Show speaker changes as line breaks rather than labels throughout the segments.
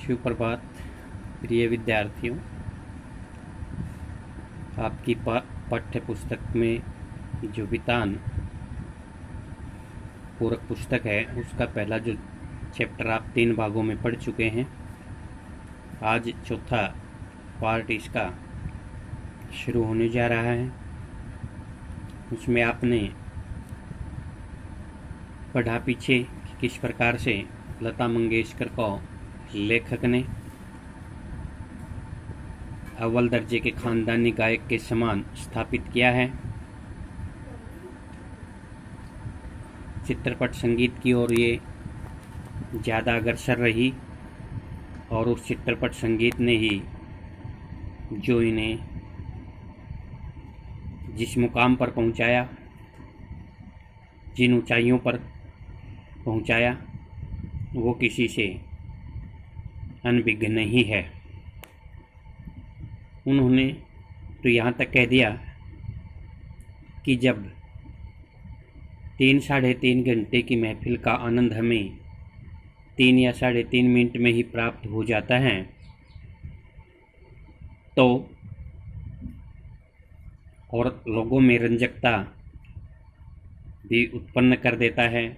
शुभ प्रभात प्रिय विद्यार्थियों। आपकी पाठ्य पुस्तक में जो वितान पूरक पुस्तक है उसका पहला जो चैप्टर आप 3 भागों में पढ़ चुके हैं। आज चौथा पार्ट इसका शुरू होने जा रहा है। उसमें आपने पढ़ा पीछे किस प्रकार से लता मंगेशकर को लेखक ने अव्वल दर्जे के खानदानी गायक के समान स्थापित किया है। चित्रपट संगीत की ओर ये ज़्यादा अग्रसर रही और उस चित्रपट संगीत ने ही जो इन्हें जिस मुकाम पर पहुंचाया, जिन ऊंचाइयों पर पहुंचाया, वो किसी से अनभिज्ञ नहीं है। उन्होंने तो यहाँ तक कह दिया कि जब 3 साढ़े 3 घंटे की महफिल का आनंद हमें 3 या साढ़े 3 मिनट में ही प्राप्त हो जाता है तो और लोगों में रंजकता भी उत्पन्न कर देता है,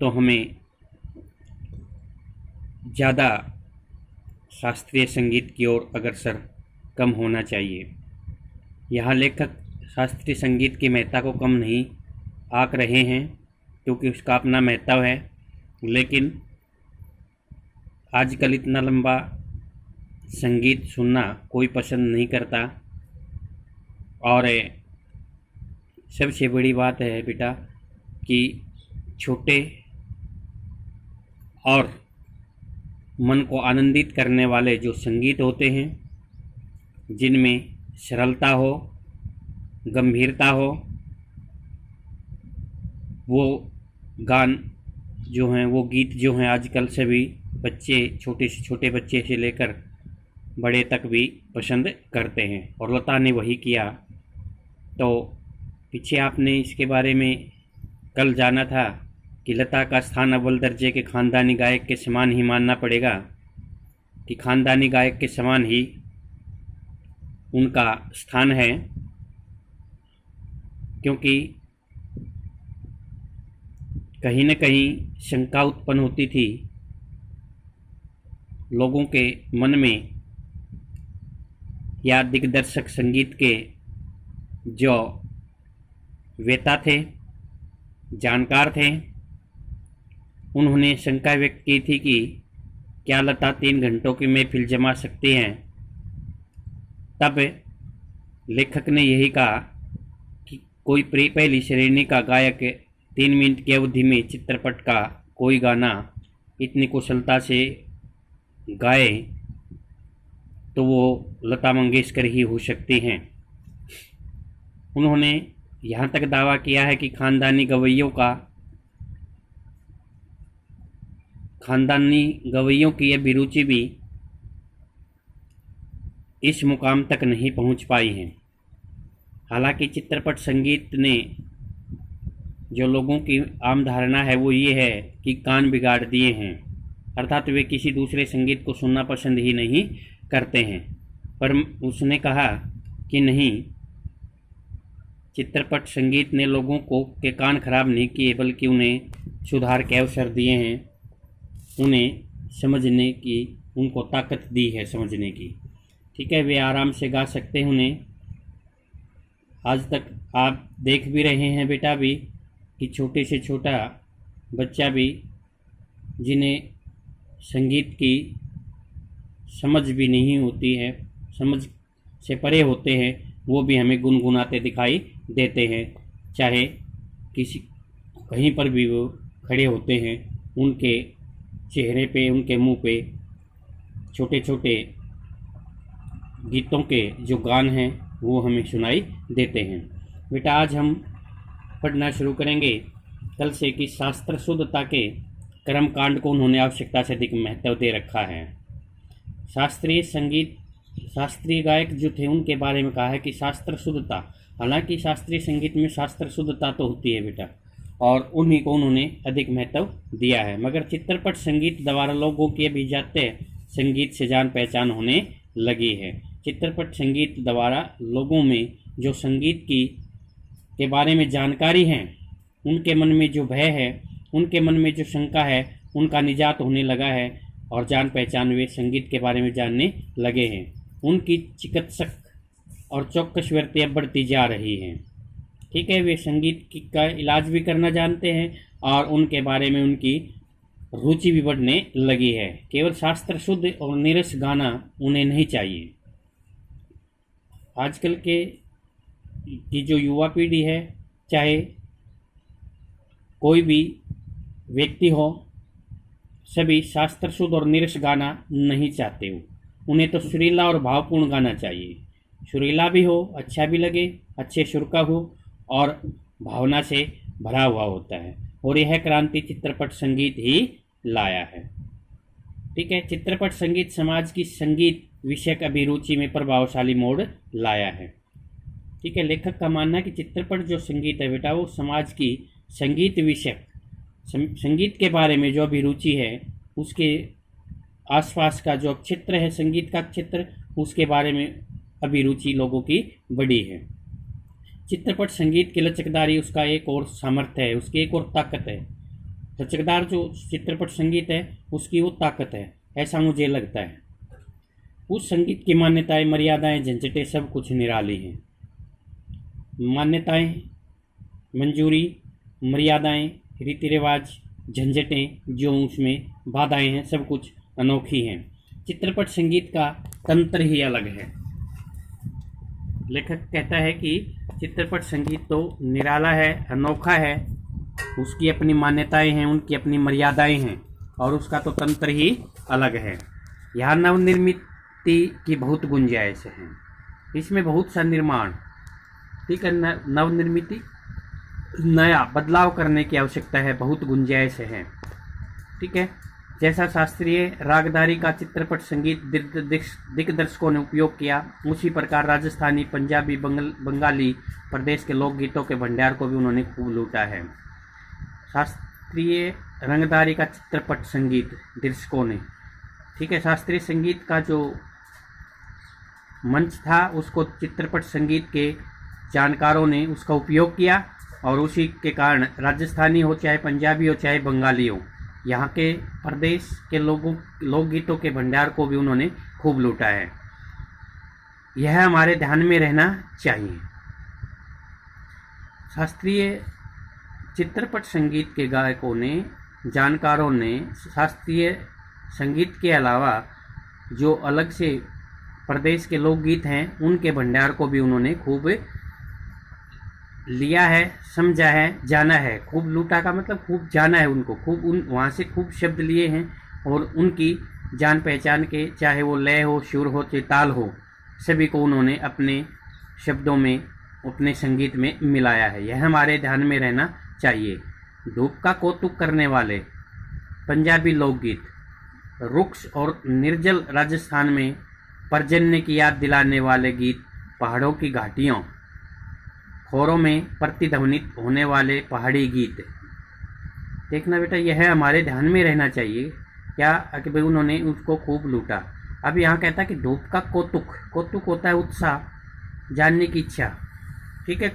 तो हमें ज़्यादा शास्त्रीय संगीत की ओर अग्रसर कम होना चाहिए। यहाँ लेखक शास्त्रीय संगीत की महत्ता को कम नहीं आंक रहे हैं क्योंकि उसका अपना महत्व है, लेकिन आजकल इतना लंबा संगीत सुनना कोई पसंद नहीं करता। और सबसे बड़ी बात है बेटा कि छोटे और मन को आनंदित करने वाले जो संगीत होते हैं, जिनमें सरलता हो, गंभीरता हो, वो गान जो हैं, वो गीत जो हैं आजकल सभी बच्चे, छोटे से छोटे बच्चे से लेकर बड़े तक भी पसंद करते हैं और लता ने वही किया। तो पीछे आपने इसके बारे में कल जाना था कि लता का स्थान अव्वल दर्जे के खानदानी गायक के समान ही मानना पड़ेगा, कि खानदानी गायक के समान ही उनका स्थान है, क्योंकि कहीं न कहीं शंका उत्पन्न होती थी लोगों के मन में, या दिग्दर्शक संगीत के जो वेता थे, जानकार थे, उन्होंने शंका व्यक्त की थी कि क्या लता 3 घंटों की महफिल जमा सकती हैं। तब लेखक ने यही कहा कि कोई पहली श्रेणी का गायक 3 मिनट की अवधि में चित्रपट का कोई गाना इतनी कुशलता से गाए तो वो लता मंगेशकर ही हो सकती हैं। उन्होंने यहाँ तक दावा किया है कि खानदानी गवैयों की यह अभिरुचि भी इस मुकाम तक नहीं पहुँच पाई है। हालांकि चित्रपट संगीत ने जो लोगों की आम धारणा है वो ये है कि कान बिगाड़ दिए हैं, अर्थात वे किसी दूसरे संगीत को सुनना पसंद ही नहीं करते हैं। पर उसने कहा कि नहीं, चित्रपट संगीत ने लोगों के कान खराब नहीं किए, बल्कि उन्हें सुधार के अवसर दिए हैं, उन्हें समझने की, उनको ताकत दी है समझने की। ठीक है, वे आराम से गा सकते हैं। उन्हें आज तक आप देख भी रहे हैं बेटा भी कि छोटे से छोटा बच्चा भी, जिन्हें संगीत की समझ भी नहीं होती है, समझ से परे होते हैं, वो भी हमें गुनगुनाते दिखाई देते हैं। चाहे कहीं पर भी वो खड़े होते हैं, उनके चेहरे पे, उनके मुंह पे छोटे छोटे गीतों के जो गान हैं वो हमें सुनाई देते हैं। बेटा आज हम पढ़ना शुरू करेंगे कल से कि शास्त्र शुद्धता के कर्मकांड को उन्होंने आवश्यकता से अधिक महत्व दे रखा है। शास्त्रीय गायक जो थे उनके बारे में कहा है कि शास्त्र शुद्धता, हालांकि शास्त्रीय संगीत में शास्त्र शुद्धता तो होती है बेटा, और उन्हीं को उन्होंने अधिक महत्व दिया है। मगर चित्रपट संगीत द्वारा लोगों की अभिजात्य संगीत से जान पहचान होने लगी है। चित्रपट संगीत द्वारा लोगों में जो संगीत की के बारे में जानकारी है, उनके मन में जो भय है, उनके मन में जो शंका है, उनका निजात होने लगा है और जान पहचान वे संगीत के बारे में जानने लगे हैं। उनकी चिकित्सक और चौकस वृत्तियाँ बढ़ती जा रही हैं। ठीक है, वे संगीत का इलाज भी करना जानते हैं और उनके बारे में उनकी रुचि भी बढ़ने लगी है। केवल शास्त्र शुद्ध और नीरस गाना उन्हें नहीं चाहिए। आजकल की जो युवा पीढ़ी है, चाहे कोई भी व्यक्ति हो, सभी शास्त्र शुद्ध और नीरस गाना नहीं चाहते हो। उन्हें तो सुरीला और भावपूर्ण गाना चाहिए। सुरीला भी हो, अच्छा भी लगे, अच्छे सुर का हो और भावना से भरा हुआ होता है। और यह क्रांति चित्रपट संगीत ही लाया है। ठीक है, चित्रपट संगीत समाज की संगीत विषयक अभिरुचि में प्रभावशाली मोड़ लाया है। ठीक है, लेखक का मानना है कि चित्रपट जो संगीत है बेटा, वो समाज की संगीत विषयक संगीत के बारे में जो अभिरुचि है, उसके आसपास का जो क्षेत्र है, संगीत का क्षेत्र, उसके बारे में अभिरुचि लोगों की बड़ी है। चित्रपट संगीत की लचकदारी उसका एक और सामर्थ्य है, उसकी एक और ताकत है। लचकदार जो चित्रपट संगीत है, उसकी वो ताकत है, ऐसा मुझे लगता है। उस संगीत की मान्यताएं, मर्यादाएं, झंझटें सब कुछ निराली हैं। मान्यताएं, मंजूरी, मर्यादाएं, रीति रिवाज, झंझटें, जो उसमें बाधाएं हैं, सब कुछ अनोखी हैं। चित्रपट संगीत का तंत्र ही अलग है। लेखक कहता है कि चित्रपट संगीत तो निराला है, अनोखा है, उसकी अपनी मान्यताएं हैं, उनकी अपनी मर्यादाएं हैं और उसका तो तंत्र ही अलग है। यहाँ नवनिर्मित की बहुत गुंजाइश है, इसमें बहुत सा निर्माण, ठीक है, नवनिर्मित, नया बदलाव करने की आवश्यकता है, बहुत गुंजाइश है। ठीक है, जैसा शास्त्रीय रागदारी का चित्रपट संगीत दिग्दर्शकों ने उपयोग किया, उसी प्रकार राजस्थानी, पंजाबी, बंगाली प्रदेश के लोकगीतों के भंडार को भी उन्होंने खूब लूटा है। शास्त्रीय रंगदारी का चित्रपट संगीत दर्शकों ने, ठीक है, शास्त्रीय संगीत का जो मंच था, उसको चित्रपट संगीत के जानकारों ने उसका उपयोग किया और उसी के कारण राजस्थानी हो, चाहे पंजाबी हो, चाहे बंगाली हो, यहाँ के प्रदेश के लोकगीतों के भंडार को भी उन्होंने खूब लूटा है। यह हमारे ध्यान में रहना चाहिए। शास्त्रीय चित्रपट संगीत के गायकों ने, जानकारों ने शास्त्रीय संगीत के अलावा जो अलग से प्रदेश के लोकगीत हैं, उनके भंडार को भी उन्होंने खूब लिया है, समझा है, जाना है। खूब लूटा का मतलब खूब जाना है उनको, खूब वहाँ से खूब शब्द लिए हैं और उनकी जान पहचान के, चाहे वो लय हो, सुर हो, चाहे ताल हो, सभी को उन्होंने अपने शब्दों में, अपने संगीत में मिलाया है। यह हमारे ध्यान में रहना चाहिए। धूप का कौतुक करने वाले पंजाबी लोकगीत, रुक्ष और निर्जल राजस्थान में पर्जन्य की याद दिलाने वाले गीत, पहाड़ों की घाटियों, खोरों में प्रतिध्वनित होने वाले पहाड़ी गीत। देखना बेटा, यह हमारे ध्यान में रहना चाहिए। क्या कि भाई उन्होंने उसको खूब लूटा। अब यहाँ कहता है कि धूप का कौतुक, कौतुक होता है उत्साह, जानने की इच्छा। ठीक है,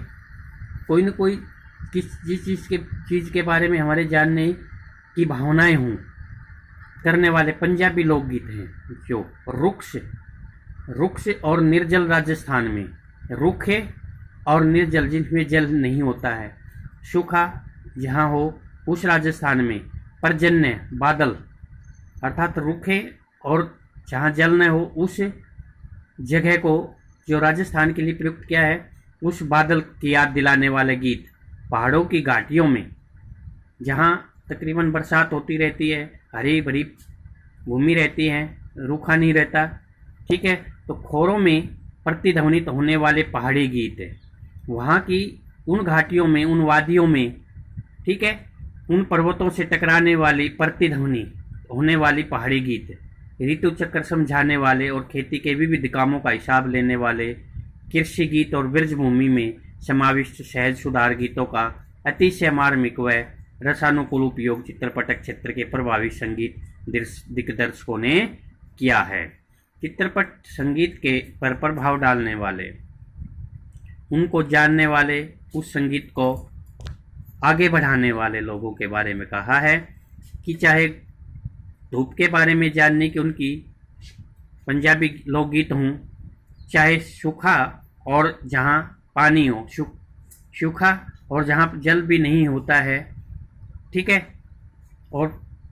कोई न कोई जिस चीज़ के बारे में हमारे जानने की भावनाएं हों, करने वाले पंजाबी लोकगीत हैं। जो रुक्ष और निर्जल राजस्थान में, रुख है और निर्जल, जिनमें जल नहीं होता है, सूखा जहाँ हो उस राजस्थान में, पर्जन्य बादल, अर्थात रुखे और जहाँ जल न हो उस जगह को जो राजस्थान के लिए प्रयुक्त किया है, उस बादल की याद दिलाने वाले गीत, पहाड़ों की घाटियों में जहाँ तकरीबन बरसात होती रहती है, हरी भरी भूमि रहती है, रूखा नहीं रहता। ठीक है, तो खोरों में प्रतिध्वनित होने वाले पहाड़ी गीत है, वहाँ की उन घाटियों में, उन वादियों में, ठीक है, उन पर्वतों से टकराने वाली प्रतिध्वनि होने वाली पहाड़ी गीत, ऋतु चक्र समझाने वाले और खेती के विविध कामों का हिसाब लेने वाले कृषि गीत और ब्रज भूमि में समाविष्ट सहज सुधार गीतों का अतिशय मार्मिक व रसानुकूल उपयोग चित्रपट क्षेत्र के प्रभावी संगीत दिग्दर्शकों ने किया है। चित्रपट संगीत के पर प्रभाव डालने वाले, उनको जानने वाले, उस संगीत को आगे बढ़ाने वाले लोगों के बारे में कहा है कि चाहे धूप के बारे में जानने की उनकी पंजाबी लोकगीत हों, चाहे सूखा और जहाँ पानी हो, सूखा और जहाँ जल भी नहीं होता है, ठीक है, और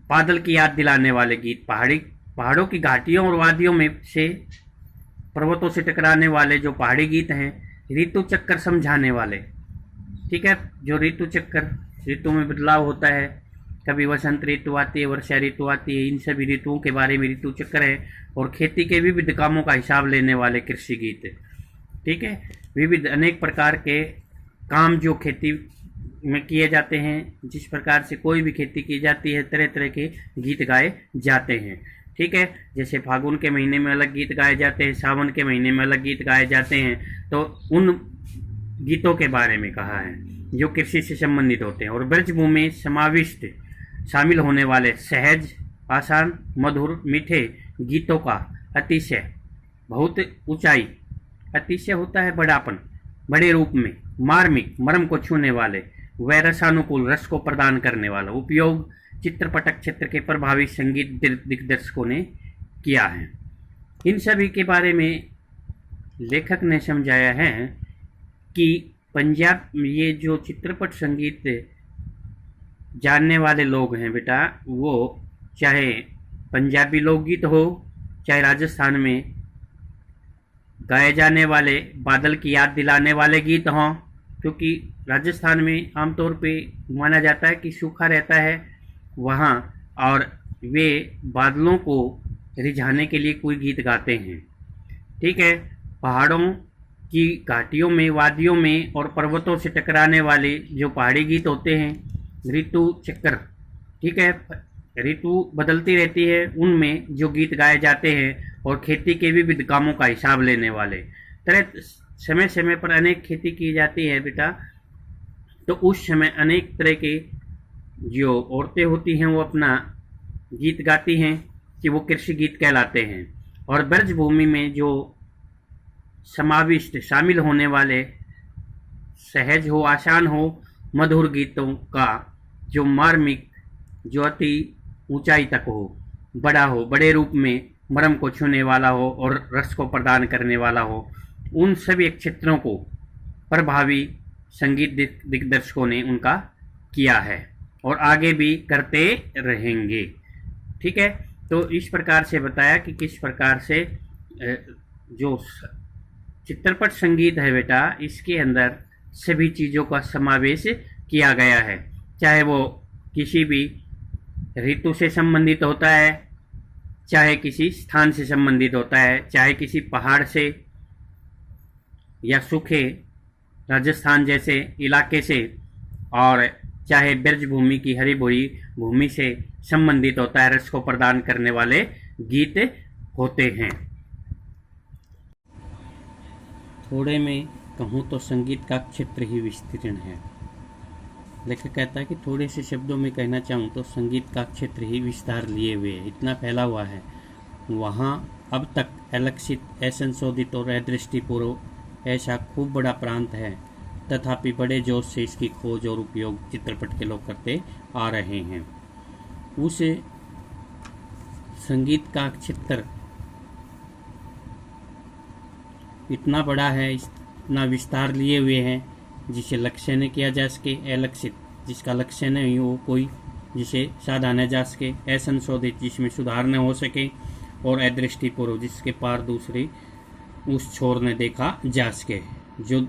बादल की याद दिलाने वाले गीत, पहाड़ों की घाटियों और वादियों में से पर्वतों से टकराने वाले जो पहाड़ी गीत हैं, ऋतु चक्कर समझाने वाले, ठीक है, जो ऋतु चक्कर, ऋतु में बदलाव होता है, कभी वसंत ऋतु आती है, वर्षा ऋतु आती है, इन सभी ऋतुओं के बारे में ऋतु चक्र है। और खेती के विविध कामों का हिसाब लेने वाले कृषि गीत, ठीक है, विविध अनेक प्रकार के काम जो खेती में किए जाते हैं, जिस प्रकार से कोई भी खेती की जाती है, तरह तरह के गीत गाए जाते हैं, ठीक है। जैसे फागुन के महीने में अलग गीत गाए जाते हैं, सावन के महीने में अलग गीत गाए जाते हैं, तो उन गीतों के बारे में कहा है जो कृषि से संबंधित होते हैं। और ब्रजभूमि समाविष्ट शामिल होने वाले सहज, आसान, मधुर, मीठे गीतों का अतिशय, बहुत ऊंचाई, अतिशय होता है बड़ापन, बड़े रूप में, मार्मिक, मर्म को छूने वाले, व रसानुकूल, रस को प्रदान करने वाला उपयोग चित्रपट क्षेत्र के प्रभावी संगीत दिग्दर्शकों ने किया है। इन सभी के बारे में लेखक ने समझाया है कि पंजाब, ये जो चित्रपट संगीत जानने वाले लोग हैं बेटा, वो चाहे पंजाबी लोकगीत हो, चाहे राजस्थान में गाए जाने वाले बादल की याद दिलाने वाले गीत हों, क्योंकि राजस्थान में आमतौर पे माना जाता है कि सूखा रहता है वहाँ, और वे बादलों को रिझाने के लिए कोई गीत गाते हैं, ठीक है। पहाड़ों की घाटियों में, वादियों में और पर्वतों से टकराने वाले जो पहाड़ी गीत होते हैं, ऋतु चक्कर, ठीक है, ऋतु बदलती रहती है, उनमें जो गीत गाए जाते हैं, और खेती के विविध कामों का हिसाब लेने वाले, तरह समय समय पर अनेक खेती की जाती है बेटा, तो उस समय अनेक तरह के जो औरतें होती हैं वो अपना गीत गाती हैं कि वो कृषि गीत कहलाते हैं। और ब्रजभूमि में जो समाविष्ट शामिल होने वाले सहज हो, आसान हो, मधुर गीतों का जो मार्मिक, जो अति ऊंचाई तक हो, बड़ा हो, बड़े रूप में, मर्म को छूने वाला हो और रस को प्रदान करने वाला हो, उन सभी क्षेत्रों को प्रभावी संगीत दिग्दर्शकों ने उनका किया है और आगे भी करते रहेंगे, ठीक है। तो इस प्रकार से बताया कि किस प्रकार से जो चित्रपट संगीत है बेटा, इसके अंदर सभी चीज़ों का समावेश किया गया है, चाहे वो किसी भी ऋतु से संबंधित होता है, चाहे किसी स्थान से संबंधित होता है, चाहे किसी पहाड़ से या सूखे राजस्थान जैसे इलाके से, और चाहे ब्रजभूमि की हरी भरी भूमि से संबंधित होता है, रस को प्रदान करने वाले गीत होते हैं। थोड़े में कहूँ तो संगीत का क्षेत्र ही विस्तीर्ण है। लेखक कहता है कि थोड़े से शब्दों में कहना चाहूँ तो संगीत का क्षेत्र ही विस्तार लिए हुए है, इतना फैला हुआ है। वहाँ अब तक अलक्षित, असंशोधित और अदृष्टिपूर्व ऐसा खूब बड़ा प्रांत है, तथापि बड़े जोश से इसकी खोज और उपयोग चित्रपट के लोग करते आ रहे हैं। उस संगीत का क्षेत्र इतना बड़ा है, इतना विस्तार लिए हुए हैं, जिसे लक्ष्य न किया जा सके, अलक्षित जिसका लक्ष्य नहीं हो कोई, जिसे साधाना जा सके, असंशोधित जिसमें सुधार न हो सके, और अदृष्टिपूर्व जिसके पार दूसरी उस छोर ने देखा जा सके। जो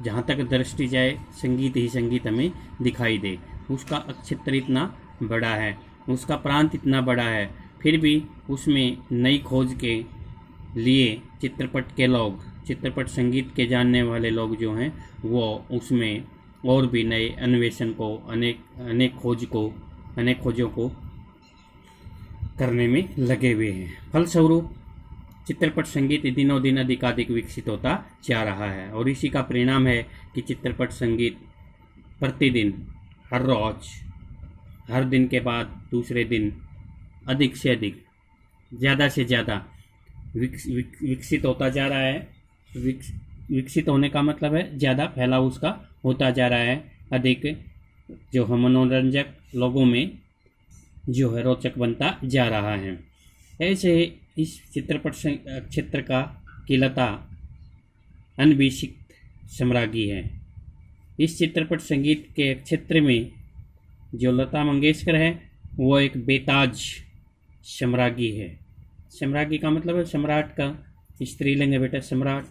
जहाँ तक दृष्टि जाए संगीत ही संगीत हमें दिखाई दे, उसका क्षेत्र इतना बड़ा है, उसका प्रांत इतना बड़ा है, फिर भी उसमें नई खोज के लिए चित्रपट के लोग, चित्रपट संगीत के जानने वाले लोग जो हैं वो उसमें और भी नए अन्वेषण को, अनेक खोजों को करने में लगे हुए हैं। फलस्वरूप चित्रपट संगीत दिनों दिन अधिकाधिक विकसित होता जा रहा है, और इसी का परिणाम है कि चित्रपट संगीत प्रतिदिन, हर रोज, हर दिन के बाद दूसरे दिन अधिक से अधिक, ज़्यादा से ज़्यादा विकसित होता जा रहा है। विकसित होने का मतलब है ज़्यादा फैलाव उसका होता जा रहा है, अधिक जो है मनोरंजक लोगों में जो है रोचक बनता जा रहा है। ऐसे इस चित्रपट क्षेत्र का की लता अनभिषिक्त सम्राज्ञी है। इस चित्रपट संगीत के क्षेत्र में जो लता मंगेशकर है वो एक बेताज सम्राज्ञी है। सम्राज्ञी का मतलब है सम्राट का स्त्रीलिंग है बेटा, सम्राट,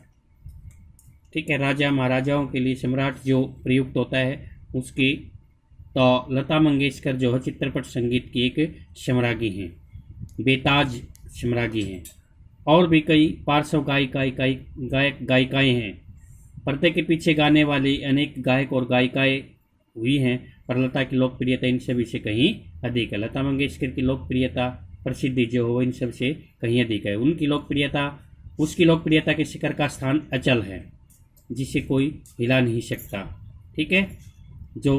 ठीक है। राजा महाराजाओं के लिए सम्राट जो प्रयुक्त होता है उसकी, तो लता मंगेशकर जो है चित्रपट संगीत की एक सम्राज्ञी हैं, बेताज सम्राज्ञी हैं। और भी कई पार्श्व गायक गायिकाएँ हैं। पर्दे के पीछे गाने वाली अनेक गायक और गायिकाएँ हुई हैं, पर लता की लोकप्रियता इन सभी से कहीं अधिक है। लता मंगेशकर की लोकप्रियता, प्रसिद्धि जो हो इन सब से कहीं अधिक है। उसकी लोकप्रियता के शिखर का स्थान अचल है, जिसे कोई हिला नहीं सकता, ठीक है, जो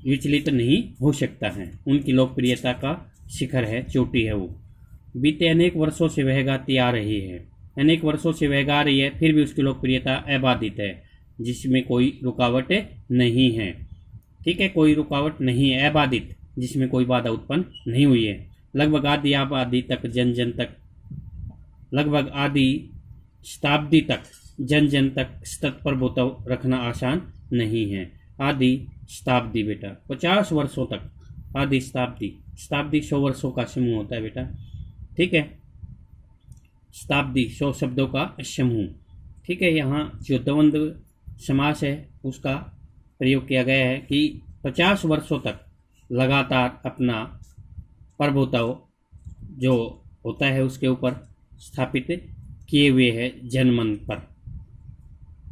विचलित नहीं हो सकता है। उनकी लोकप्रियता का शिखर है, चोटी है वो। बीते अनेक वर्षों से वह गाती आ रही है, अनेक वर्षों से वह गा रही है, फिर भी उसकी लोकप्रियता अबाधित है, जिसमें कोई रुकावट नहीं है, ठीक है, कोई रुकावट नहीं है, अबाधित, जिसमें कोई बाधा उत्पन्न नहीं हुई है। लगभग आदि आबादी तक, जन जन तक, लगभग आदि शताब्दी तक, जन जन तक सतत प्रभुत्व रखना आसान नहीं है। आदि शताब्दी बेटा 50 वर्षों तक, आदि शताब्दी, शताब्दी 100 वर्षों का समूह होता है बेटा, ठीक है, शताब्दी 100 शब्दों का समूह, ठीक है। यहाँ जो द्वंद्व समास है उसका प्रयोग किया गया है कि 50 वर्षों तक लगातार अपना प्रभुत्व जो होता है उसके ऊपर स्थापित किए हुए है जनमन पर।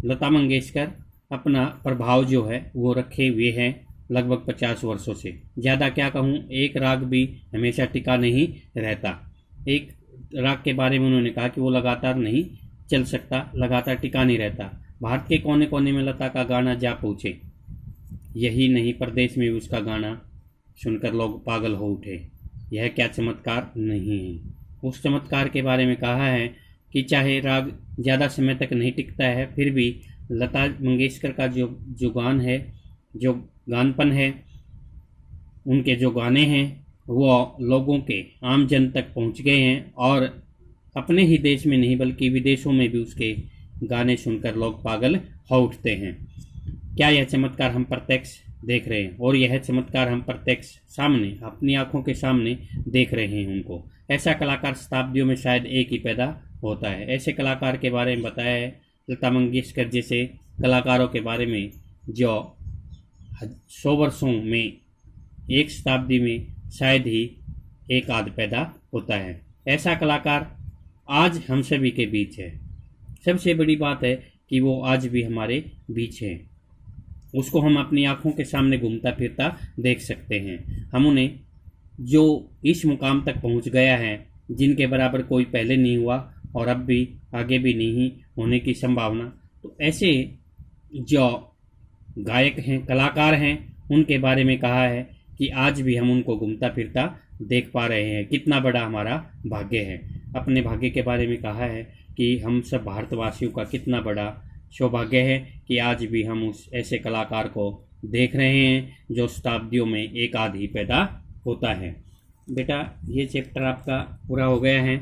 लता मंगेशकर अपना प्रभाव जो है वो रखे हुए हैं लगभग 50 वर्षों से। ज़्यादा क्या कहूँ, एक राग भी हमेशा टिका नहीं रहता। एक राग के बारे में उन्होंने कहा कि वो लगातार नहीं चल सकता, लगातार टिका नहीं रहता। भारत के कोने कोने में लता का गाना जा पहुँचे, यही नहीं प्रदेश में भी उसका गाना सुनकर लोग पागल हो उठे। यह क्या चमत्कार नहीं है। उस चमत्कार के बारे में कहा है कि चाहे राग ज़्यादा समय तक नहीं टिकता है, फिर भी लता मंगेशकर का जो गान है, जो गानपन है, उनके जो गाने हैं वो लोगों के आम जन तक पहुंच गए हैं, और अपने ही देश में नहीं बल्कि विदेशों में भी उसके गाने सुनकर लोग पागल हो उठते हैं। क्या यह चमत्कार हम प्रत्यक्ष देख रहे हैं, और यह चमत्कार हम प्रत्यक्ष सामने अपनी आंखों के सामने देख रहे हैं उनको। ऐसा कलाकार शताब्दियों में शायद एक ही पैदा होता है। ऐसे कलाकार के बारे में बताया है लता मंगेशकर जैसे कलाकारों के बारे में जो 100 वर्षों में, एक शताब्दी में शायद ही एक आध पैदा होता है। ऐसा कलाकार आज हम सभी के बीच है। सबसे बड़ी बात है कि वो आज भी हमारे बीच है, उसको हम अपनी आंखों के सामने घूमता फिरता देख सकते हैं। हम उन्हें जो इस मुकाम तक पहुंच गया है, जिनके बराबर कोई पहले नहीं हुआ और अब भी आगे भी नहीं होने की संभावना, तो ऐसे जो गायक हैं, कलाकार हैं, उनके बारे में कहा है कि आज भी हम उनको घूमता फिरता देख पा रहे हैं। कितना बड़ा हमारा भाग्य है। अपने भाग्य के बारे में कहा है कि हम सब भारतवासियों का कितना बड़ा सौभाग्य है कि आज भी हम उस ऐसे कलाकार को देख रहे हैं जो शताब्दियों में एक आध ही पैदा होता है। बेटा ये चैप्टर आपका पूरा हो गया है।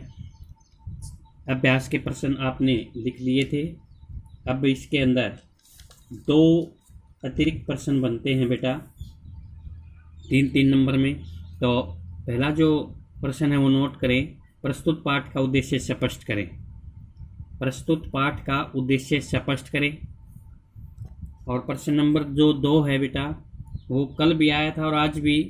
अभ्यास के प्रश्न आपने लिख लिए थे, अब इसके अंदर 2 अतिरिक्त प्रश्न बनते हैं बेटा 3-3 नंबर में। तो पहला जो प्रश्न है वो नोट करें, प्रस्तुत पाठ का उद्देश्य स्पष्ट करें। प्रस्तुत पाठ का उद्देश्य स्पष्ट करें। और प्रश्न नंबर जो 2 है बेटा, वो कल भी आया था और आज भी,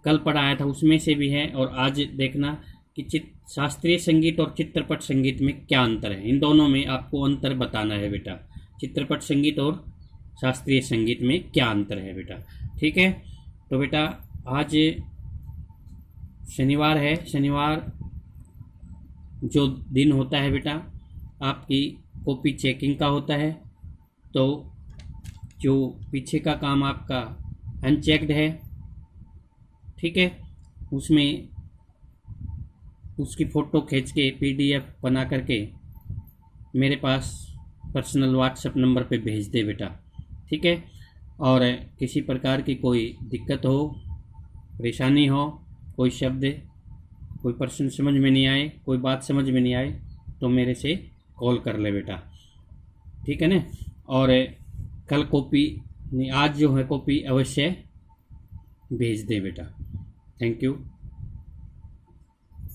कल पढ़ाया था उसमें से भी है, और आज देखना कि शास्त्रीय संगीत और चित्रपट संगीत में क्या अंतर है। इन दोनों में आपको अंतर बताना है बेटा। चित्रपट संगीत और शास्त्रीय संगीत में क्या अंतर है बेटा, ठीक है। तो बेटा आज शनिवार है, शनिवार जो दिन होता है बेटा आपकी कॉपी चेकिंग का होता है। तो जो पीछे का काम आपका अनचेक्ड है, ठीक है, उसमें उसकी फ़ोटो खींच के PDF बना करके मेरे पास पर्सनल व्हाट्सएप नंबर पे भेज दे बेटा, ठीक है। और किसी प्रकार की कोई दिक्कत हो, परेशानी हो, कोई शब्द, कोई प्रश्न समझ में नहीं आए, कोई बात समझ में नहीं आए, तो मेरे से कॉल कर ले बेटा, ठीक है ना। और कल कॉपी नहीं, आज जो है कॉपी अवश्य भेज दे बेटा। Thank you.